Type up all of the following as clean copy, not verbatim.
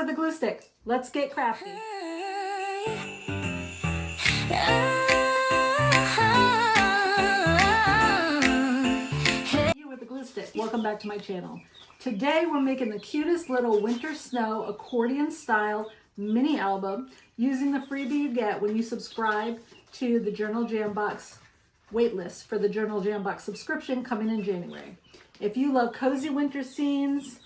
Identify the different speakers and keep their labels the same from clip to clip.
Speaker 1: with the glue stick. Let's get crafty. With the glue stick. Welcome back to my channel. Today we're making the cutest little winter snow accordion style mini album using the freebie you get when you subscribe to the Journal Jambox waitlist for the Journal Jambox subscription coming in January. If you love cozy winter scenes,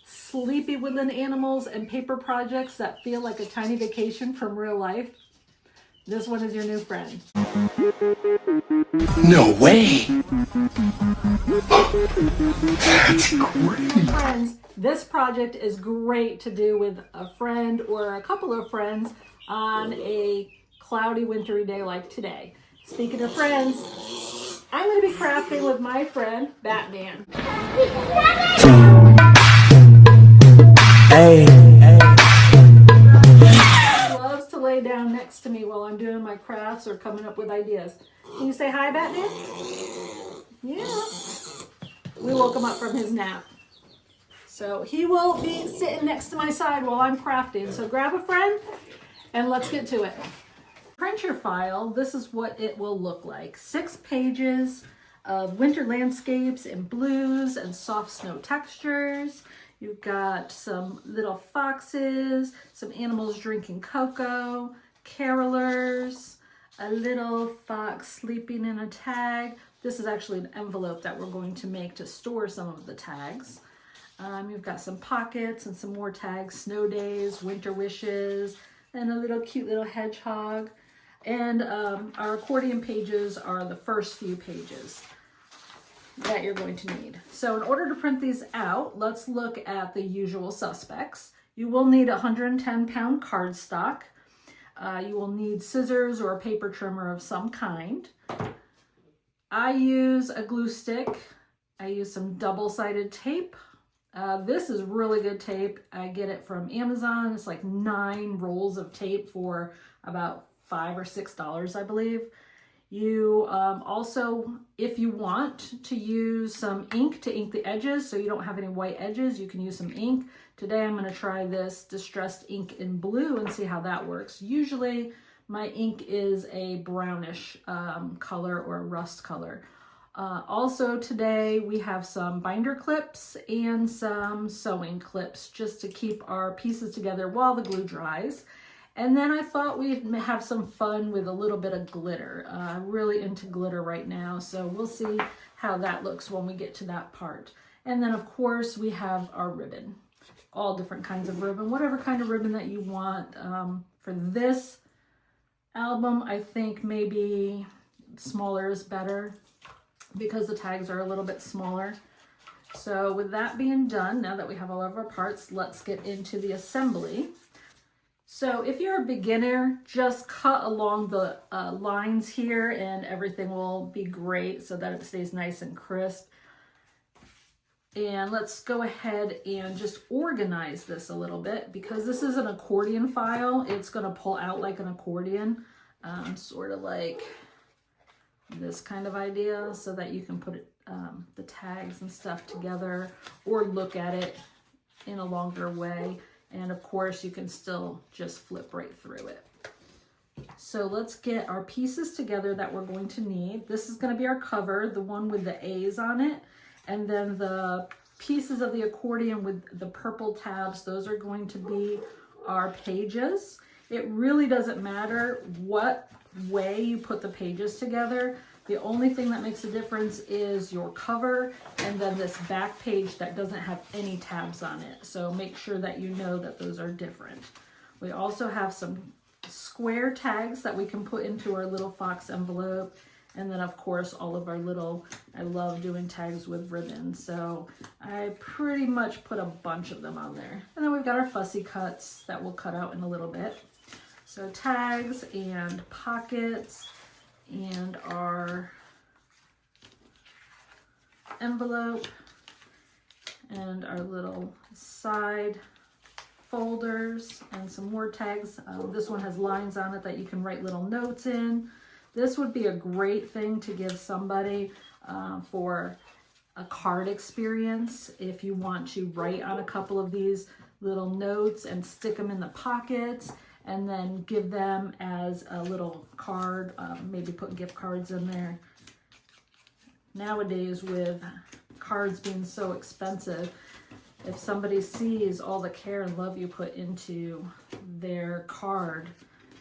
Speaker 1: sleepy woodland animals, and paper projects that feel like a tiny vacation from real life, this one is your new friend.
Speaker 2: No way! That's great!
Speaker 1: Friends, this project is great to do with a friend or a couple of friends on a cloudy, wintry day like today. Speaking of friends, I'm going to be crafting with my friend, Batman.
Speaker 2: Hey.
Speaker 1: He loves to lay down next to me while I'm doing my crafts or coming up with ideas. Can you say hi, Batman? Yeah. We woke him up from his nap. So he will be sitting next to my side while I'm crafting. So grab a friend and let's get to it. Print your file. This is what it will look like. 6 pages of winter landscapes in blues and soft snow textures. You've got some little foxes, some animals drinking cocoa, carolers, a little fox sleeping in a tag. This is actually an envelope that we're going to make to store some of the tags. You've got some pockets and some more tags, snow days, winter wishes, and a little cute little hedgehog. And our accordion pages are the first few pages that you're going to need. So in order to print these out, let's look at the usual suspects. You will need 110-pound cardstock. You will need scissors or a paper trimmer of some kind. I use a glue stick. I use some double-sided tape. This is really good tape. I get it from Amazon. It's like 9 rolls of tape for about $5 or $6, I believe. You also, if you want to use some ink to ink the edges so you don't have any white edges, you can use some ink. Today I'm going to try this distressed ink in blue and see how that works. Usually my ink is a brownish color or a rust color. Also today we have some binder clips and some sewing clips just to keep our pieces together while the glue dries. And then I thought we'd have some fun with a little bit of glitter. I'm really into glitter right now, so we'll see how that looks when we get to that part. And then of course we have our ribbon, all different kinds of ribbon, whatever kind of ribbon that you want. For this album, I think maybe smaller is better because the tags are a little bit smaller. So with that being done, now that we have all of our parts, let's get into the assembly. So if you're a beginner, just cut along the lines here and everything will be great so that it stays nice and crisp. And let's go ahead and just organize this a little bit because this is an accordion file. It's going to pull out like an accordion, sort of like this kind of idea so that you can put it, the tags and stuff together or look at it in a longer way. And of course you can still just flip right through it. So let's get our pieces together that we're going to need. This is going to be our cover, the one with the A's on it. And then the pieces of the accordion with the purple tabs, those are going to be our pages. It really doesn't matter what way you put the pages together. The only thing that makes a difference is your cover and then this back page that doesn't have any tabs on it. So make sure that you know that those are different. We also have some square tags that we can put into our little fox envelope. And then of course all of our little, I love doing tags with ribbon. So I pretty much put a bunch of them on there. And then we've got our fussy cuts that we'll cut out in a little bit. So tags and pockets and our envelope and our little side folders and some more tags. This one has lines on it that you can write little notes in. This would be a great thing to give somebody for a card experience. If you want to write on a couple of these, little notes and stick them in the pockets, and then give them as a little card, maybe put gift cards in there. Nowadays, with cards being so expensive, if somebody sees all the care and love you put into their card,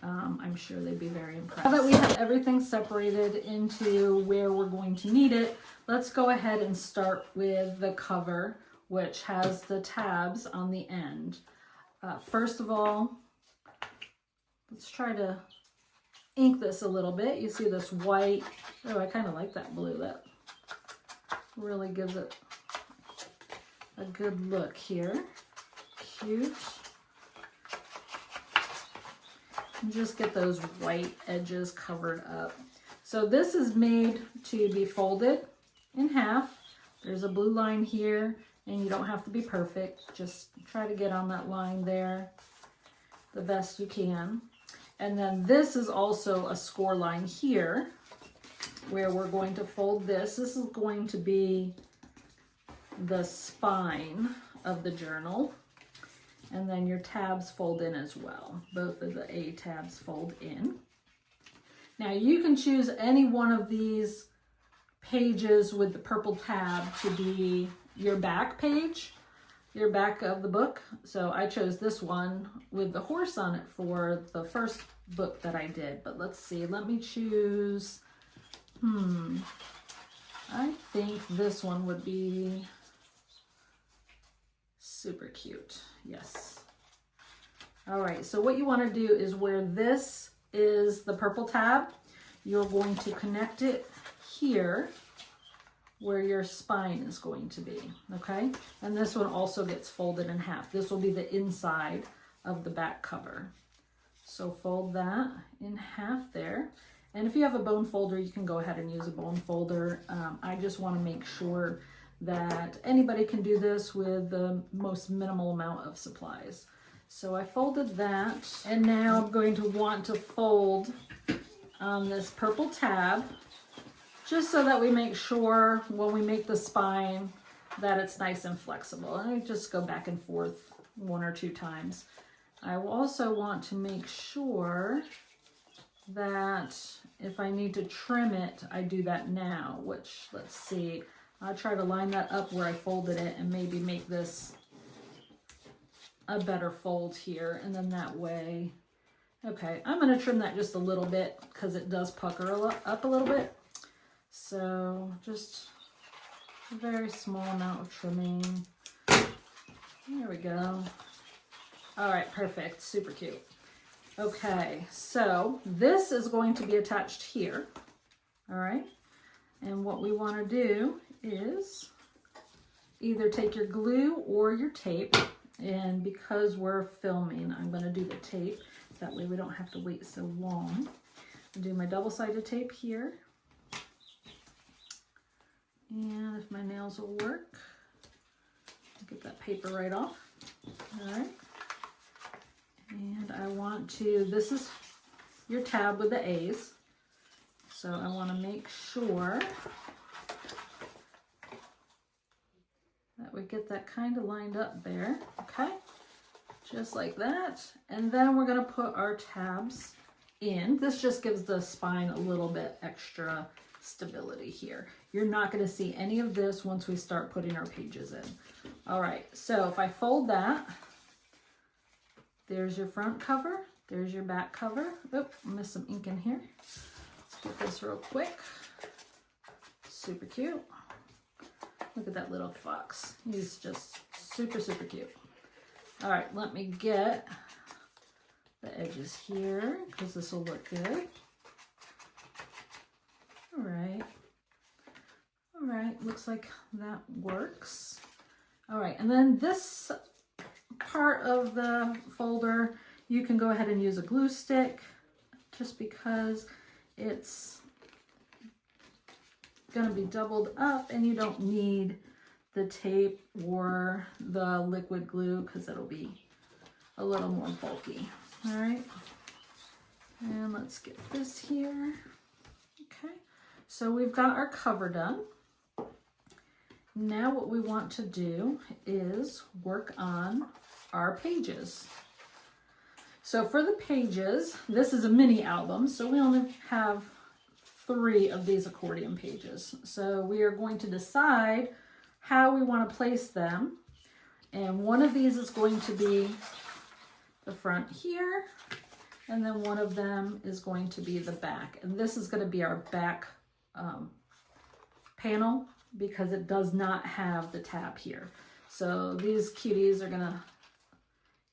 Speaker 1: I'm sure they'd be very impressed. Now that we have everything separated into where we're going to need it, let's go ahead and start with the cover, which has the tabs on the end. First of all, let's try to ink this a little bit. You see this white, oh, I kind of like that blue. That really gives it a good look here. Cute. And just get those white edges covered up. So this is made to be folded in half. There's a blue line here, and you don't have to be perfect. Just try to get on that line there the best you can. And then this is also a score line here where we're going to fold this. This is going to be the spine of the journal. And then your tabs fold in as well. Both of the A tabs fold in. Now you can choose any one of these pages with the purple tab to be your back page, your back of the book. So I chose this one with the horse on it for the first book that I did. But let's see, let me choose, I think this one would be super cute. Yes. All right, so what you want to do is where this is the purple tab, you're going to connect it here where your spine is going to be, okay? And this one also gets folded in half. This will be the inside of the back cover. So fold that in half there. And if you have a bone folder, you can go ahead and use a bone folder. I just want to make sure that anybody can do this with the most minimal amount of supplies. So I folded that, and now I'm going to want to fold on this purple tab, just so that we make sure when we make the spine that it's nice and flexible. And I just go back and forth 1 or 2 times. I will also want to make sure that if I need to trim it, I do that now, which, let's see, I'll try to line that up where I folded it and maybe make this a better fold here. And then that way, okay, I'm going to trim that just a little bit because it does pucker up a little bit. So just a very small amount of trimming. There we go. All right, perfect. Super cute. Okay, so this is going to be attached here. All right. And what we want to do is either take your glue or your tape, and because we're filming, I'm going to do the tape. That way we don't have to wait so long. I'll do my double-sided tape here. And if my nails will work, I'll get that paper right off. All right. And I want to, this is your tab with the A's. So I want to make sure that we get that kind of lined up there, okay? Just like that. And then we're going to put our tabs in. This just gives the spine a little bit extra stability here. You're not going to see any of this once we start putting our pages in. All right, so if I fold that, there's your front cover, there's your back cover. Oop, I missed some ink in here. Let's get this real quick. Super cute. Look at that little fox. He's just super, super cute. All right, let me get the edges here because this will look good. All right. All right, looks like that works. All right, and then this part of the folder, you can go ahead and use a glue stick just because it's going to be doubled up and you don't need the tape or the liquid glue because it'll be a little more bulky. All right, and let's get this here. Okay, so we've got our cover done. Now what we want to do is work on our pages. So for the pages, this is a mini album, so we only have 3 of these accordion pages. So we are going to decide how we want to place them. And one of these is going to be the front here, and then one of them is going to be the back. And this is going to be our back panel because it does not have the tab here. So these cuties are going to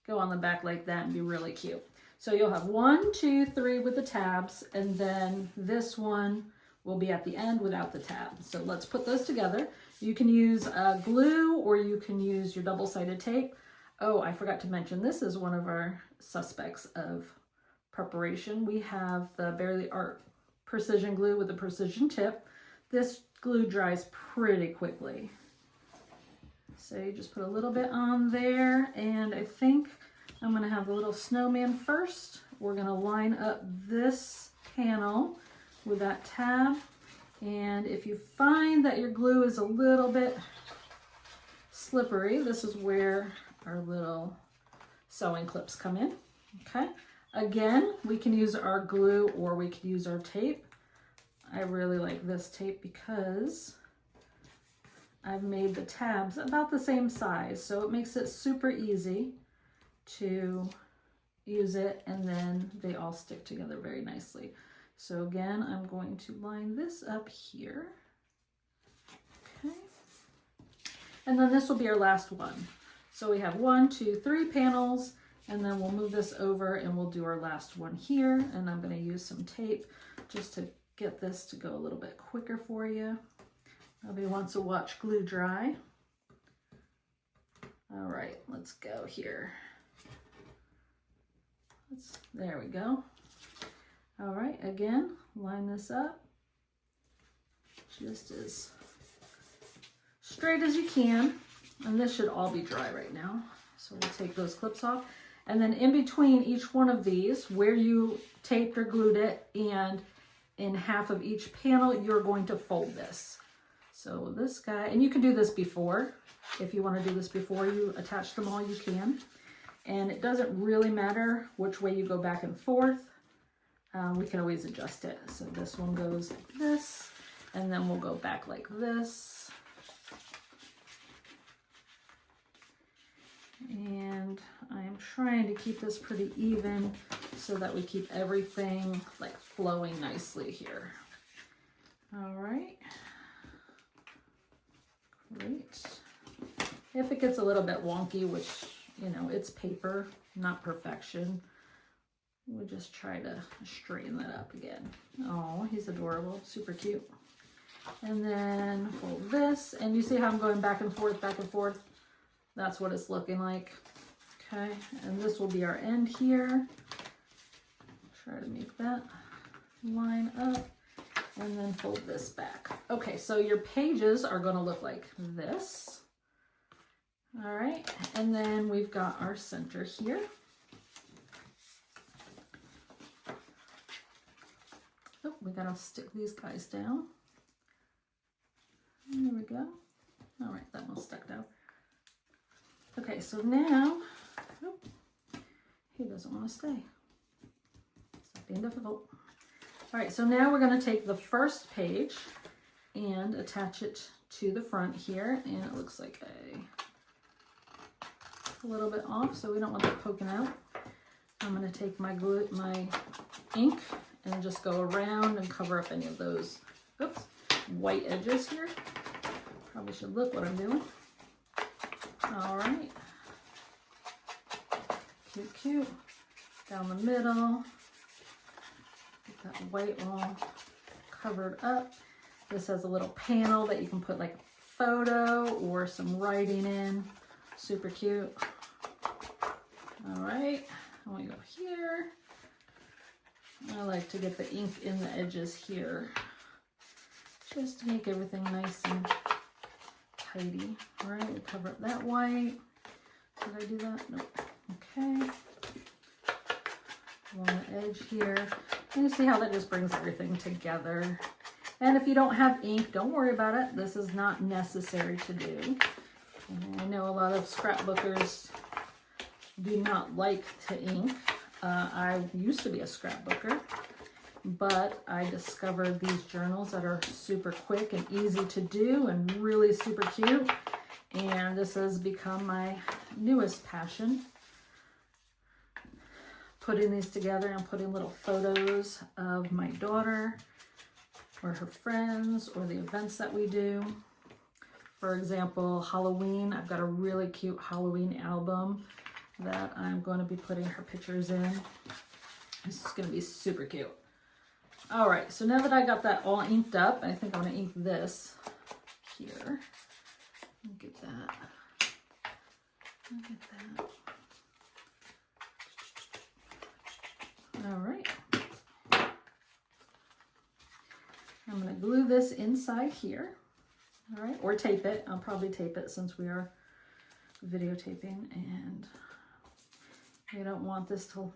Speaker 1: go on the back like that and be really cute. So you'll have 1, 2, 3 with the tabs, and then this one will be at the end without the tab. So let's put those together. You can use glue or you can use your double-sided tape. Oh, I forgot to mention, this is one of our suspects of preparation. We have the Barely Art precision glue with a precision tip. This glue dries pretty quickly. So you just put a little bit on there, and I think I'm going to have the little snowman first. We're going to line up this panel with that tab, and if you find that your glue is a little bit slippery, this is where our little sewing clips come in. Okay, again, we can use our glue or we can use our tape. I really like this tape because I've made the tabs about the same size, so it makes it super easy to use it, and then they all stick together very nicely. So again, I'm going to line this up here. Okay. And then this will be our last one. So we have 1, 2, 3 panels, and then we'll move this over and we'll do our last one here. And I'm going to use some tape just to get this to go a little bit quicker for you. Nobody wants to watch glue dry. All right, let's go here. There we go. All right, again, line this up just as straight as you can. And this should all be dry right now. So we'll take those clips off. And then in between each one of these, where you taped or glued it, and in half of each panel, you're going to fold this. So this guy, and you can do this before. If you want to do this before you attach them all, you can. And it doesn't really matter which way you go back and forth. We can always adjust it. So this one goes like this, and then we'll go back like this. And I'm trying to keep this pretty even so that we keep everything like flowing nicely here. All right. Great. If it gets a little bit wonky, which, you know, it's paper, not perfection, we'll just try to straighten that up again. Oh, he's adorable, super cute. And then fold this, and you see how I'm going back and forth, back and forth? That's what it's looking like. Okay, and this will be our end here. Try to make that line up, and then fold this back. Okay, so your pages are going to look like this. All right, and then we've got our center here. Oh, we gotta stick these guys down. There we go. All right, that one stuck down. Okay, so now, oh, he doesn't want to stay. Stop being difficult. All right, so now we're going to take the first page and attach it to the front here, and it looks like a little bit off, so we don't want that poking out. I'm going to take my glue, my ink, and just go around and cover up any of those, oops, white edges here. Probably should look what I'm doing. All right, cute, cute. Down the middle, get that white all covered up. This has a little panel that you can put like a photo or some writing in. Super cute. All right, and we go here. I like to get the ink in the edges here, just to make everything nice and tidy. All right, we cover up that white. Did I do that? Nope. Okay. Along the edge here. And you see how that just brings everything together. And if you don't have ink, don't worry about it. This is not necessary to do. And I know a lot of scrapbookers do not like to ink. I used to be a scrapbooker, but I discovered these journals that are super quick and easy to do and really super cute. And this has become my newest passion. Putting these together and putting little photos of my daughter or her friends or the events that we do. For example, Halloween, I've got a really cute Halloween album that I'm going to be putting her pictures in. This is going to be super cute. All right, so now that I got that all inked up, I think I'm going to ink this here. Get that. Get that. All right. I'm going to glue this inside here. All right, or tape it. I'll probably tape it since we are videotaping, and we don't want this to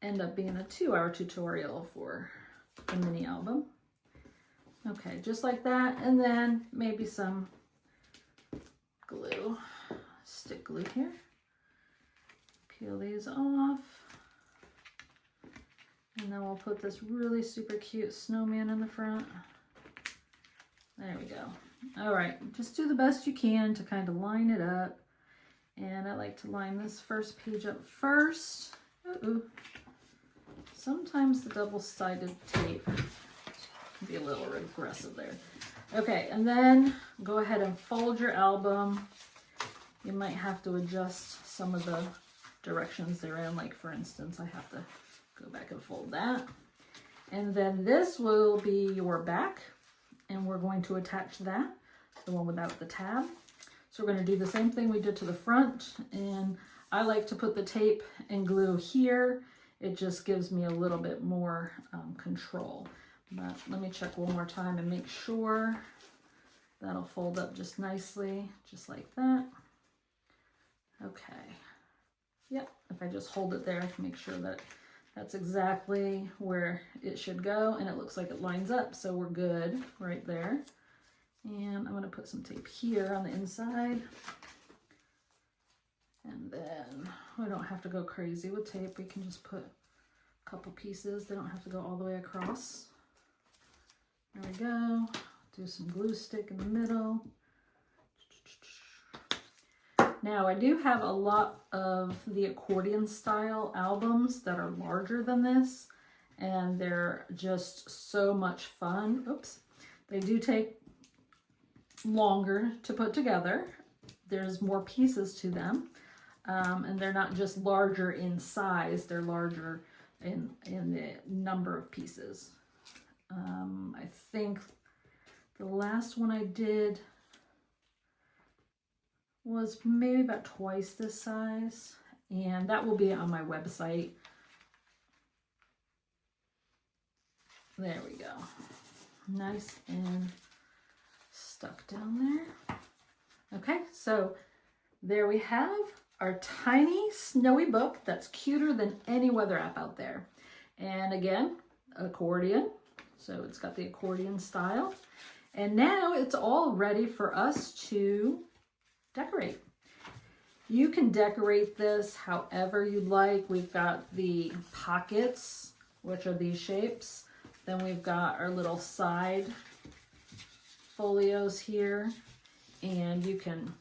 Speaker 1: end up being a 2-hour tutorial for a mini album. Okay, just like that, and then maybe some glue, stick glue here. Peel these off, and then we'll put this really super cute snowman in the front. There we go. All right, just do the best you can to kind of line it up. And I like to line this first page up first. Uh-oh. Sometimes the double-sided tape can be a little aggressive there. Okay, and then go ahead and fold your album. You might have to adjust some of the directions they're in. Like, for instance, I have to go back and fold that. And then this will be your back, and we're going to attach that, the one without the tab. So we're going to do the same thing we did to the front, and I like to put the tape and glue here. It just gives me a little bit more control. But let me check one more time and make sure that'll fold up just nicely, just like that. Okay. Yep, if I just hold it there to make sure that that's exactly where it should go, and it looks like it lines up, so we're good right there. And I'm going to put some tape here on the inside. And then we don't have to go crazy with tape. We can just put a couple pieces. They don't have to go all the way across. There we go. Do some glue stick in the middle. Now I do have a lot of the accordion style albums that are larger than this, and they're just so much fun. Oops. They do take longer to put together. There's more pieces to them, and they're not just larger in size, they're larger in the number of pieces. I think the last one I did was maybe about twice this size, and that will be on my website. There we go. Nice and stuck down there. Okay, so there we have our tiny snowy book that's cuter than any weather app out there. And again, accordion. So it's got the accordion style. And now it's all ready for us to decorate. You can decorate this however you'd like. We've got the pockets, which are these shapes. Then we've got our little side folios here, and you can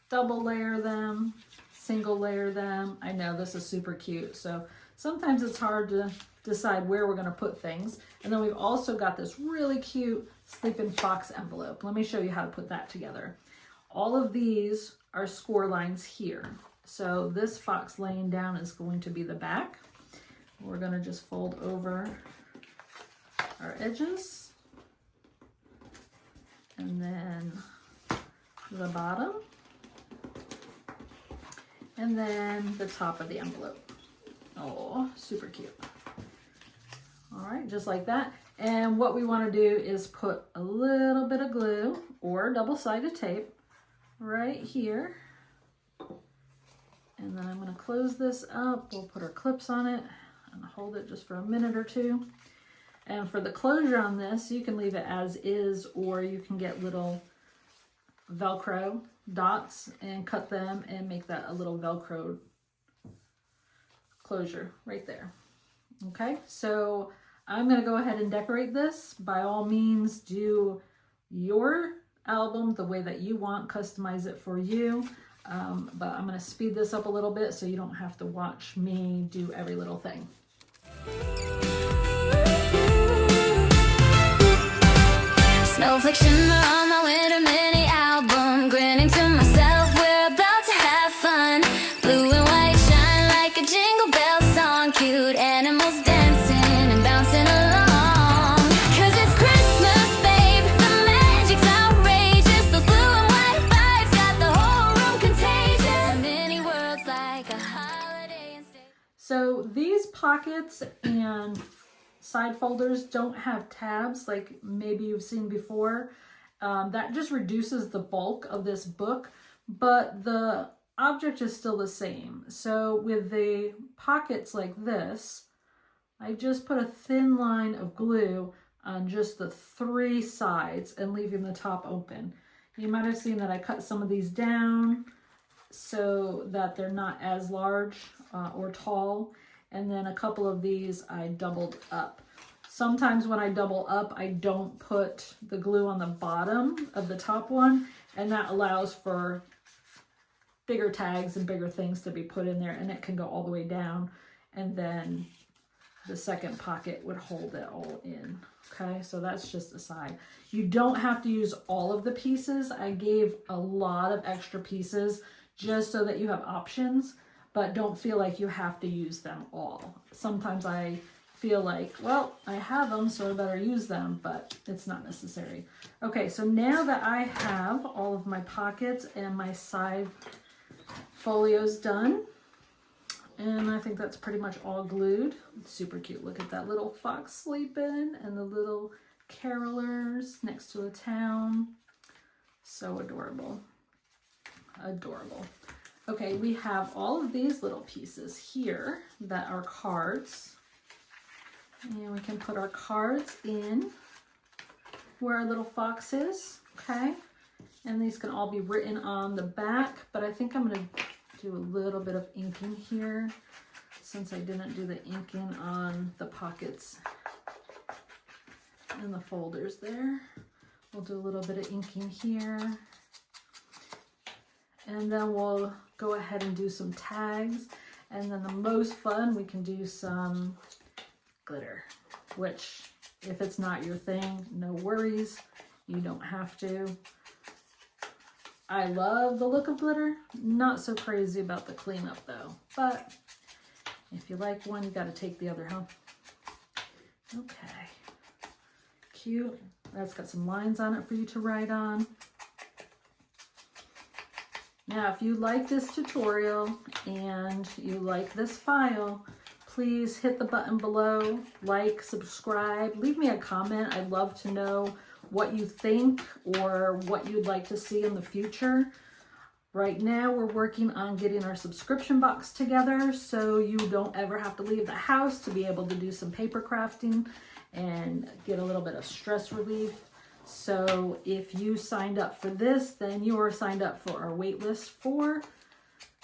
Speaker 1: double layer them, single layer them. I know this is super cute, so sometimes it's hard to decide where we're going to put things. And then we've also got this really cute Sleeping Fox envelope. Let me show you how to put that together. All of these are score lines here. So this fox laying down is going to be the back. We're going to just fold over our edges. And then the bottom, and then the top of the envelope. Oh, super cute. All right, just like that. And what we want to do is put a little bit of glue or double-sided tape right here. And then I'm going to close this up. We'll put our clips on it and hold it just for a minute or two. And for the closure on this, you can leave it as is, or you can get little Velcro dots and cut them and make that a little Velcro closure right there. Okay, so I'm going to go ahead and decorate this. By all means, do your album the way that you want, customize it for you. But I'm going to speed this up a little bit so you don't have to watch me do every little thing.
Speaker 3: Snowflake shimmer on my winter mini album, grinning to myself, we're about to have fun. Blue and white shine like a jingle bell song, cute animals dancing and bouncing along. 'Cause it's Christmas, babe, the magic's outrageous. Those blue and white vibes got the whole room contagious. Mini worlds like a holiday instead.
Speaker 1: So these pockets and side folders don't have tabs like maybe you've seen before. That just reduces the bulk of this book, but the object is still the same. So with the pockets like this, I just put a thin line of glue on just the 3 sides and leaving the top open. You might have seen that I cut some of these down so that they're not as large or tall. And then a couple of these I doubled up. Sometimes when I double up, I don't put the glue on the bottom of the top one, and that allows for bigger tags and bigger things to be put in there, and it can go all the way down, and then the second pocket would hold it all in. Okay, so that's just a side. You don't have to use all of the pieces. I gave a lot of extra pieces just so that you have options, but don't feel like you have to use them all. Sometimes I feel like, well, I have them, so I better use them, but it's not necessary. Okay, so now that I have all of my pockets and my side folios done, and I think that's pretty much all glued. It's super cute. Look at that little fox sleeping and the little carolers next to the town. So adorable. Adorable. Okay, we have all of these little pieces here that are cards. And we can put our cards in where our little fox is, okay? And these can all be written on the back, but I think I'm gonna do a little bit of inking here since I didn't do the inking on the pockets and the folders there. We'll do a little bit of inking here. And then we'll go ahead and do some tags. And then the most fun, we can do some glitter, which if it's not your thing, no worries. You don't have to. I love the look of glitter. Not so crazy about the cleanup though. But if you like one, you gotta take the other, huh? Okay. Cute. That's got some lines on it for you to write on. Now, if you like this tutorial and you like this file, please hit the button below, like, subscribe, leave me a comment. I'd love to know what you think or what you'd like to see in the future. Right now, we're working on getting our subscription box together so you don't ever have to leave the house to be able to do some paper crafting and get a little bit of stress relief. So if you signed up for this, then you are signed up for our wait list for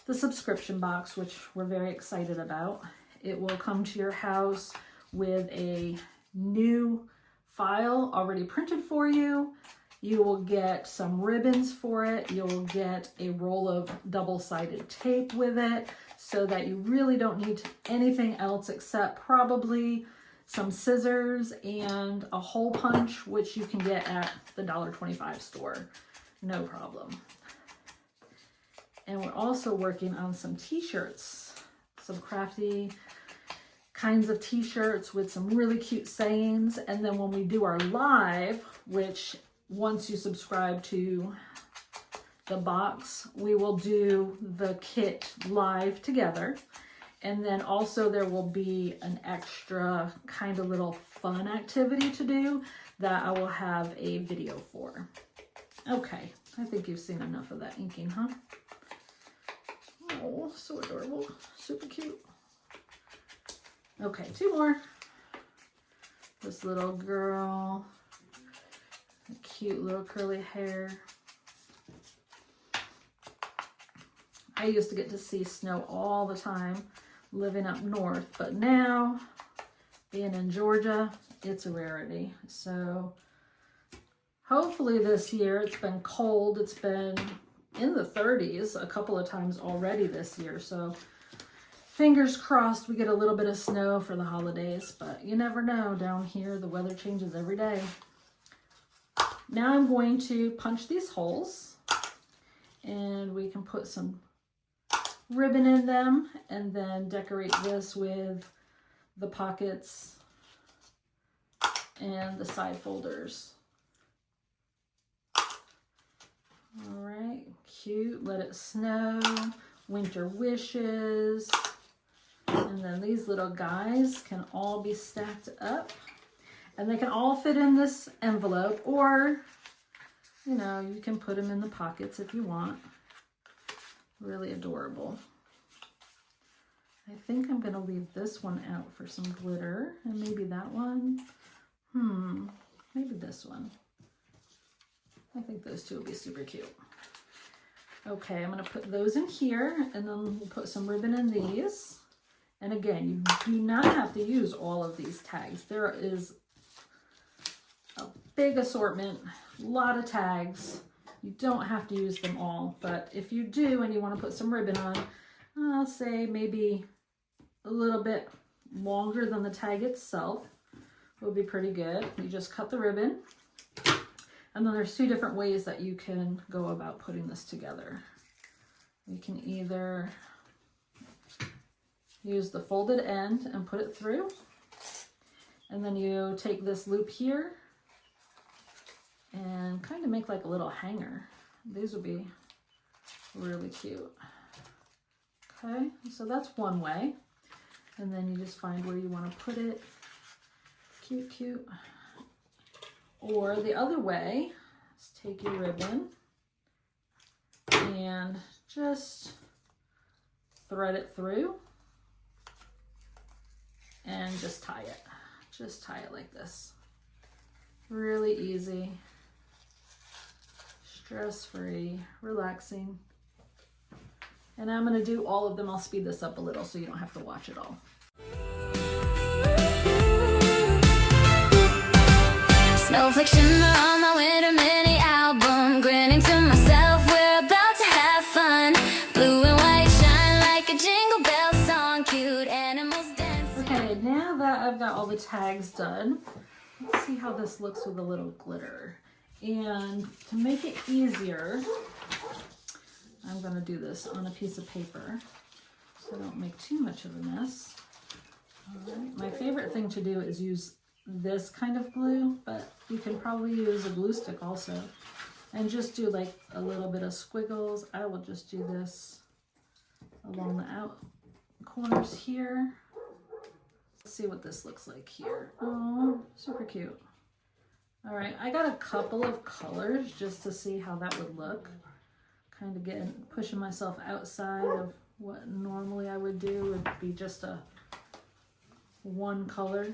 Speaker 1: the subscription box, which we're very excited about. It will come to your house with a new file already printed for you. You will get some ribbons for it. You'll get a roll of double-sided tape with it so that you really don't need anything else except probably some scissors and a hole punch, which you can get at the $1.25 store. No problem. And we're also working on some t-shirts, some crafty kinds of t-shirts with some really cute sayings. And then when we do our live, which once you subscribe to the box, we will do the kit live together. And then also there will be an extra kind of little fun activity to do that I will have a video for. Okay, I think you've seen enough of that inking, huh? Oh, so adorable, super cute. Okay, 2 more. This little girl, cute little curly hair. I used to get to see snow all the time living up north. But now, being in Georgia, it's a rarity. So hopefully this year, it's been cold. It's been in the 30s a couple of times already this year. So fingers crossed we get a little bit of snow for the holidays. But you never know. Down here, the weather changes every day. Now I'm going to punch these holes, and we can put some ribbon in them and then decorate this with the pockets and the side folders. All right, cute. Let it snow, winter wishes, and then these little guys can all be stacked up. And they can all fit in this envelope, or, you know, you can put them in the pockets if you want. Really adorable. I think I'm going to leave this one out for some glitter, and maybe that one. Maybe this one. I think those two will be super cute. Okay, I'm going to put those in here, and then we'll put some ribbon in these. And again, you do not have to use all of these tags. There is a big assortment, a lot of tags. You don't have to use them all, but if you do and you want to put some ribbon on, I'll say maybe a little bit longer than the tag itself would be pretty good. You just cut the ribbon, and then there's two different ways that you can go about putting this together. You can either use the folded end and put it through, and then you take this loop here and kind of make like a little hanger. These would be really cute. Okay, so that's one way. And then you just find where you want to put it. Cute, cute. Or the other way is take your ribbon and just thread it through and just tie it. Just tie it like this. Really easy. Stress-free, relaxing. And I'm going to do all of them. I'll speed this up a little so you don't have to watch it all.
Speaker 3: Snowflake shimmer on my winter mini album, grinning to myself, we're about to have fun. Blue and white shine like a jingle bell song, cute animals dancing.
Speaker 1: Okay, now that I've got all the tags done, let's see how this looks with a little glitter. And to make it easier, I'm going to do this on a piece of paper so I don't make too much of a mess. All right. My favorite thing to do is use this kind of glue, but you can probably use a glue stick also. And just do like a little bit of squiggles. I will just do this along the out corners here. Let's see what this looks like here. Oh, super cute. All right, I got a couple of colors just to see how that would look. Kind of pushing myself outside of what normally I would do. Would be just a one color.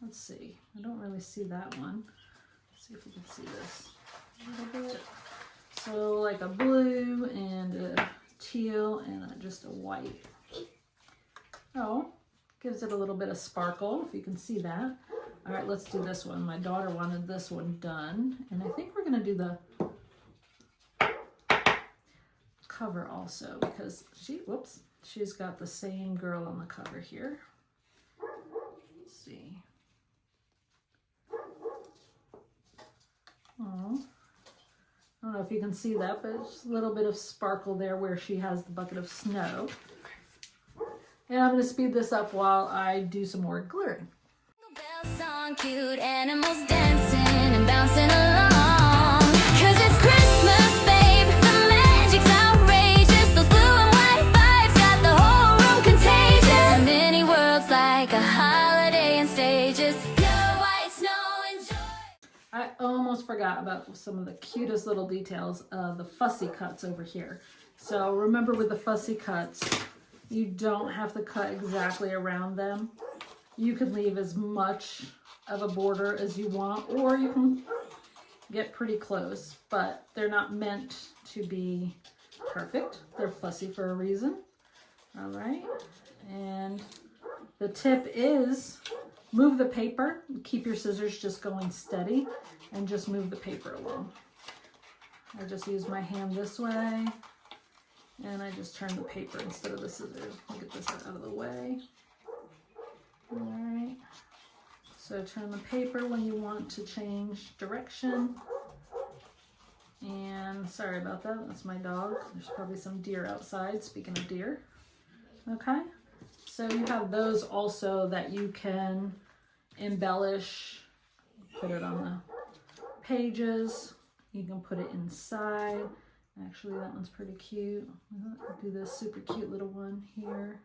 Speaker 1: Let's see. I don't really see that one. Let's see if we can see this a little bit. So like a blue and a teal and just a white. Oh, gives it a little bit of sparkle, if you can see that. All right, let's do this one. My daughter wanted this one done, and I think we're gonna do the cover also because she's got the same girl on the cover here. Let's see. Oh, I don't know if you can see that, but it's a little bit of sparkle there where she has the bucket of snow. And I'm going to speed this up while I do some more glittering.
Speaker 3: Song, cute animals dancing and bouncing along. 'Cause it's Christmas, babe. The magic's outrageous. Those blue and white vibes got the whole room contagious. Many worlds like a holiday in stages. No white snow and joy.
Speaker 1: I almost forgot about some of the cutest little details of the fussy cuts over here. So remember with the fussy cuts, you don't have to cut exactly around them. You can leave as much of a border as you want, or you can get pretty close, but they're not meant to be perfect. They're fussy for a reason. All right. And the tip is move the paper, keep your scissors just going steady, and just move the paper along. I just use my hand this way, and I just turn the paper instead of the scissors. I'll get this out of the way. All right. So turn the paper when you want to change direction. And sorry about that, that's my dog. There's probably some deer outside, speaking of deer. Okay, so you have those also that you can embellish, put it on the pages. You can put it inside. Actually, that one's pretty cute. I'll do this super cute little one here.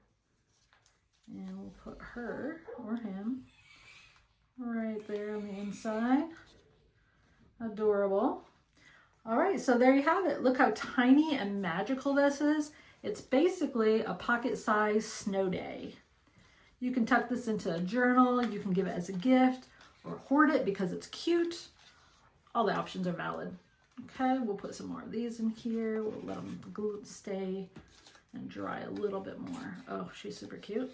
Speaker 1: And we'll put her or him right there on the inside. Adorable. All right, so there you have it. Look how tiny and magical this is. It's basically a pocket-sized snow day. You can tuck this into a journal, you can give it as a gift, or hoard it because it's cute. All the options are valid. Okay, we'll put some more of these in here. We'll let them stay and dry a little bit more. Oh, she's super cute.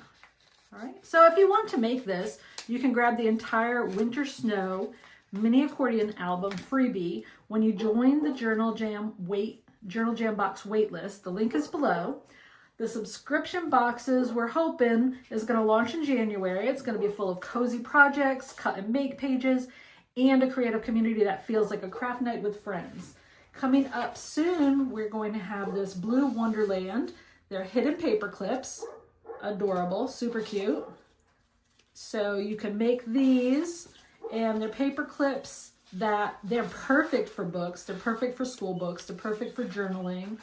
Speaker 1: All right, so if you want to make this, you can grab the entire Winter Snow mini accordion album freebie when you join the Journal Jam box waitlist. The link is below. The subscription boxes we're hoping is going to launch in January. It's going to be full of cozy projects, cut and make pages, and a creative community that feels like a craft night with friends. Coming up soon, we're going to have this Blue Wonderland. They're hidden paper clips. Adorable, super cute. So you can make these, and they're paper clips that they're perfect for books. They're perfect for school books. They're perfect for journaling.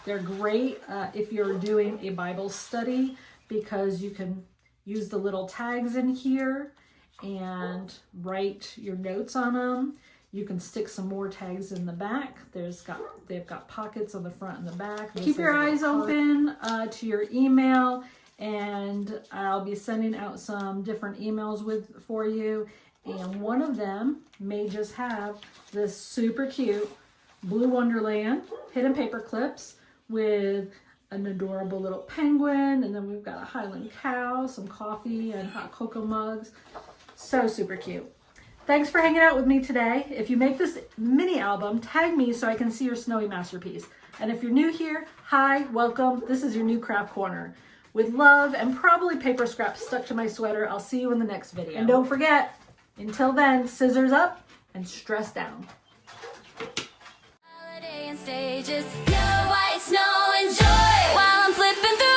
Speaker 1: They're great if you're doing a Bible study because you can use the little tags in here and write your notes on them. You can stick some more tags in the back. They've got pockets on the front and the back. Keep your eyes open to your email, and I'll be sending out some different emails for you. And one of them may just have this super cute Blue Wonderland hidden paper clips with an adorable little penguin. And then we've got a Highland cow, some coffee, and hot cocoa mugs. So super cute. Thanks for hanging out with me today. If you make this mini album, tag me so I can see your snowy masterpiece. And if you're new here, hi, welcome. This is your new craft corner. With love and probably paper scraps stuck to my sweater. I'll see you in the next video. And don't forget, until then, scissors up and stress down.
Speaker 3: Holiday and stages, no white snow, enjoy while I'm flipping through.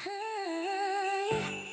Speaker 3: Yeah.